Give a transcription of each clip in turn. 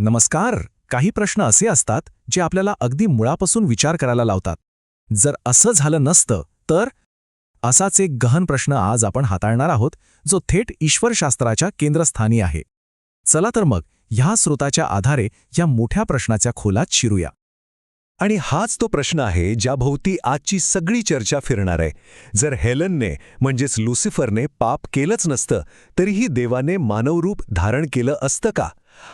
नमस्कार. काही प्रश्न असे असतात जे आपल्याला अगदी मुळापासून विचार करायला लावतात. जर असं झालं नसतं तर असाच एक गहन प्रश्न आज आपण हाताळणार आहोत, जो थेट ईश्वरशास्त्राच्या केंद्रस्थानी आहे. चला तर मग ह्या स्रोताच्या आधारे या मोठ्या प्रश्नाच्या खोलात शिरूया. आणि हाच तो प्रश्न आहे ज्याभोवती आजची सगळी चर्चा फिरणार आहे. जर हेलनने म्हणजेच लुसिफरने पाप केलंच नसतं तरीही देवाने मानवरूप धारण केलं असतं का?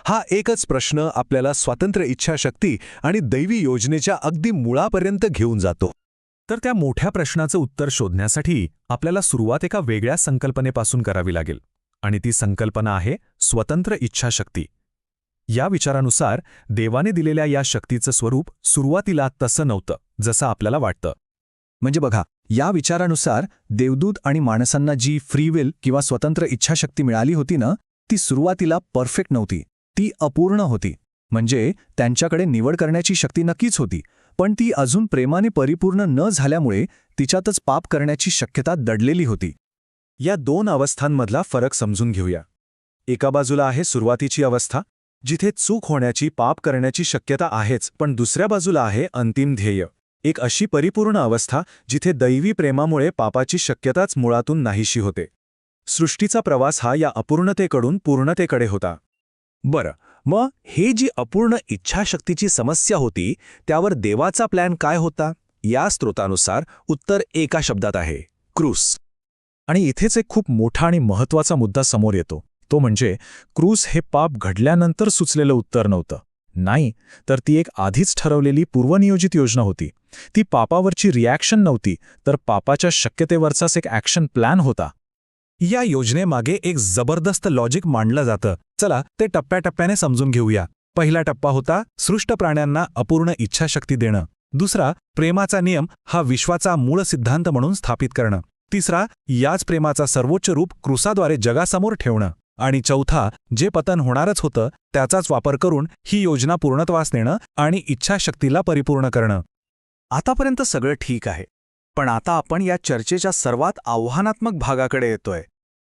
हा एकच प्रश्न आपल्याला स्वातंत्र्य इच्छाशक्ती आणि दैवी योजनेच्या अगदी मुळापर्यंत घेऊन जातो. तर त्या मोठ्या प्रश्नाचं उत्तर शोधण्यासाठी आपल्याला सुरुवात एका वेगळ्या संकल्पनेपासून करावी लागेल, आणि ती संकल्पना आहे स्वतंत्र इच्छाशक्ती. या विचारानुसार देवाने दिलेल्या या शक्तीचं स्वरूप सुरुवातीला तसं नव्हतं जसं आपल्याला वाटतं. म्हणजे बघा, या विचारानुसार देवदूत आणि माणसांना जी फ्री विल किंवा स्वतंत्र इच्छाशक्ती मिळाली होती ना, ती सुरुवातीला परफेक्ट नव्हती. ती अपूर्ण होती. म्हणजे त्यांच्याकडे निवड करण्याची शक्ती नक्कीच होती, पण ती अजून प्रेमाने परिपूर्ण न झाल्यामुळे तिच्यातच पाप करण्याची शक्यता दडलेली होती. या दोन अवस्थांमधला फरक समजून घेऊया. एका बाजूला आहे सुरुवातीची अवस्था, जिथे चूक होण्याची, पाप करण्याची शक्यता आहेच, पण दुसऱ्या बाजूला आहे अंतिम ध्येय. एक अशी परिपूर्ण अवस्था जिथे दैवी प्रेमामुळे पापाची शक्यताच मुळातून नाहीशी होते. सृष्टीचा प्रवास हा या अपूर्णतेकडून पूर्णतेकडे होता. बरं, मग हे जी अपूर्ण इच्छाशक्तीची समस्या होती, त्यावर देवाचा प्लॅन काय होता? या स्रोतानुसार उत्तर एका शब्दात आहे: क्रूस. आणि इथेच एक खूप मोठा आणि महत्त्वाचा मुद्दा समोर येतो. तो म्हणजे क्रूस हे पाप घडल्यानंतर सुचलेलं उत्तर नव्हतं. नाही, तर ती एक आधीच ठरवलेली पूर्वनियोजित योजना होती. ती पापावरची रिॲक्शन नव्हती, तर पापाच्या शक्यतेवरचाच एक ॲक्शन प्लॅन होता. या योजनेमागे एक जबरदस्त लॉजिक मांडलं जातं. चला ते टप्प्याटप्प्याने समजून घेऊया. पहिला टप्पा होता सृष्ट प्राण्यांना अपूर्ण इच्छाशक्ती देणं. दुसरा, प्रेमाचा नियम हा विश्वाचा मूळ सिद्धांत म्हणून स्थापित करणं. तिसरा, याच प्रेमाचा सर्वोच्च रूप क्रूसाद्वारे जगासमोर ठेवणं. आणि चौथा, जे पतन होणारच होतं त्याचाच वापर करून ही योजना पूर्णत्वास नेणं आणि इच्छाशक्तीला परिपूर्ण करणं. आतापर्यंत सगळं ठीक आहे, पण आता आपण या चर्चेच्या सर्वात आव्हानात्मक भागाकडे येतोय.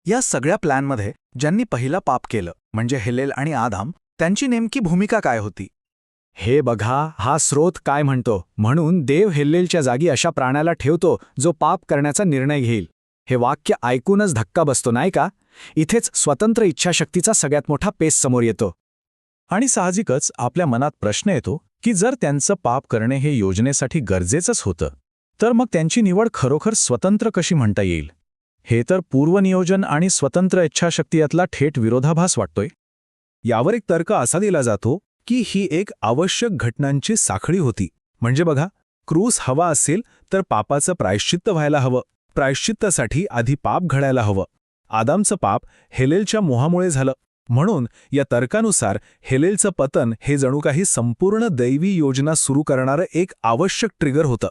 या सगळ्या प्लॅनमध्ये ज्यांनी पहिलं पाप केलं म्हणजे हेलेल आणि आदाम, त्यांची नेमकी भूमिका काय होती? हे बघा, हा स्रोत काय म्हणतो. म्हणून देव हेल्लेलच्या जागी अशा प्राण्याला ठेवतो जो पाप करण्याचा निर्णय घेईल. हे वाक्य ऐकूनच धक्का बसतो, नाही का? इथेच स्वतंत्र इच्छाशक्तीचा सगळ्यात मोठा पेच समोर येतो. आणि साहजिकच आपल्या मनात प्रश्न येतो की जर त्यांचं पाप करणे हे योजनेसाठी गरजेचंच होतं, तर मग त्यांची निवड खरोखर स्वतंत्र कशी म्हणता येईल? हे तर पूर्वनियोजन आणि स्वतंत्र इच्छाशक्ती यातला थेट विरोधाभास वाटतोय. यावर एक तर्क असा दिला जातो की ही एक आवश्यक घटनांची साखळी होती. म्हणजे बघा, क्रूस हवा असेल तर पापाचं प्रायश्चित्त व्हायला हवं. प्रायश्चित्तासाठी आधी पाप घडायला हवं. आदामचं पाप हेलेलच्या मोहामुळे झालं. म्हणून या तर्कानुसार हेलेलचं पतन हे जणू काही संपूर्ण दैवी योजना सुरू करणारं एक आवश्यक ट्रिगर होतं.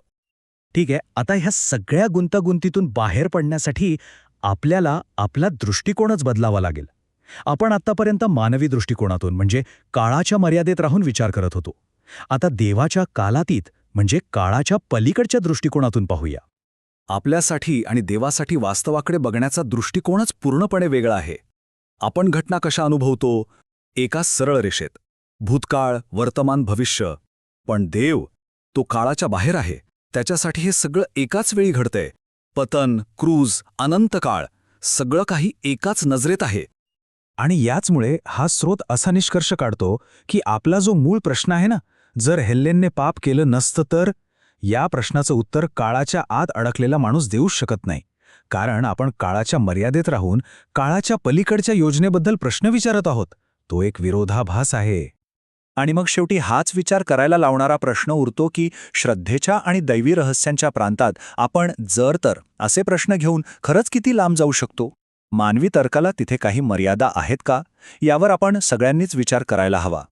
ठीक आहे, आता ह्या सगळ्या गुंतागुंतीतून बाहेर पडण्यासाठी आपल्याला आपला दृष्टिकोनच बदलावा लागेल. आपण आत्तापर्यंत मानवी दृष्टिकोनातून म्हणजे काळाच्या मर्यादेत राहून विचार करत होतो. आता देवाच्या कालातीत म्हणजे काळाच्या पलीकडच्या दृष्टिकोनातून पाहूया. आपल्यासाठी आणि देवासाठी वास्तवाकडे बघण्याचा दृष्टिकोनच पूर्णपणे वेगळा आहे. आपण घटना कशा अनुभवतो? एका सरळ रेषेत, भूतकाळ, वर्तमान, भविष्य. पण देव, तो काळाच्या बाहेर आहे. त्याच्यासाठी हे सगळं एकाच वेळी घडतंय. पतन, क्रूज, अनंत काळ, सगळं काही एकाच नजरेत आहे. आणि याचमुळे हा स्रोत असा निष्कर्ष काढतो की आपला जो मूळ प्रश्न आहे ना, जर हेल्लेनने पाप केलं नसतं तर, या प्रश्नाचं उत्तर काळाच्या आत अडकलेला माणूस देऊच शकत नाही. कारण आपण काळाच्या मर्यादेत राहून काळाच्या पलीकडच्या योजनेबद्दल प्रश्न विचारत आहोत. तो एक विरोधाभास आहे. आणि मग शेवटी हाच विचार करायला लावणारा प्रश्न उरतो की श्रद्धेच्या आणि दैवी रहस्यांच्या प्रांतात आपण जर तर असे प्रश्न घेऊन खरंच किती लांब जाऊ शकतो? मानवी तर्काला तिथे काही मर्यादा आहेत का? यावर आपण सगळ्यांनीच विचार करायला हवा.